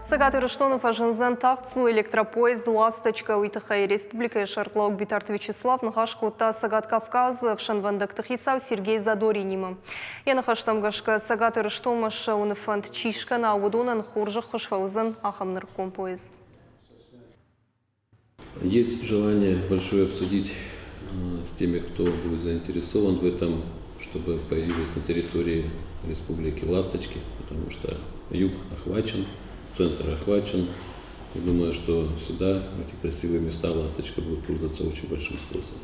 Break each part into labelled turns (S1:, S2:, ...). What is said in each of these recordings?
S1: Сагат Ирыштонов ажынзан тақцу электропоезд «Ласточка» Уйтахай Республика Шарклаук Битарт Вячеслав Нахашкута Сагат Кавказ в Шанвандак Тахисав Сергей Задоринима. Я нахаштамгашка Сагат Ирыштомаш уныфант Чишка на Аудонан Хуржах Хашфаузан Ахамнарком поезд.
S2: Есть желание большое обсудить с теми, кто будет заинтересован в этом, чтобы появились на территории Республики Ласточки, потому что юг охвачен, центр охвачен. И думаю, что сюда, в эти красивые места, Ласточка будет пользоваться очень большим спросом.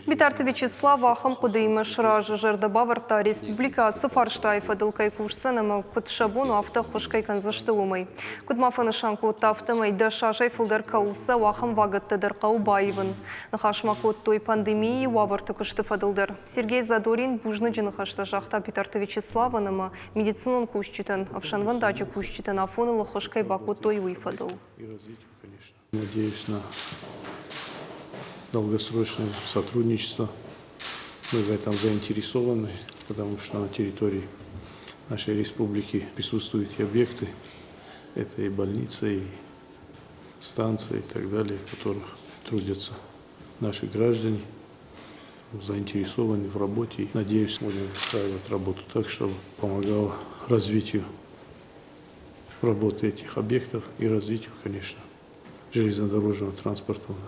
S1: Битарт Вячеслав Ахам Кудеймаш Ража Жердабаварта Республика Сафарштай Фадылкай Кушсенама Кутшабону Авто Хошкай Канзаштылумай. Кудмафана Шанку Тафтамай Дашажай Филдер Каулса Вахам Вагат Тедер Каубаеван. Нахашмакот той пандемии Ваварта Куштыфадылдер. Сергей Задорин Бужныджи Нахашта Жахта Битарта Вячеславанама медицинон Кушчитан, Авшанвандача Кушчитан, Афонала Хошкай Бакут той Уйфадыл.
S3: Надеюсь на долгосрочное сотрудничество. Мы в этом заинтересованы, потому что на территории нашей республики присутствуют и объекты, это и больницы, и станции, и так далее, в которых трудятся наши граждане, заинтересованы в работе. И, надеюсь, будем выстраивать работу так, чтобы помогало развитию работы этих объектов и развитию, конечно, железнодорожного транспорта у нас.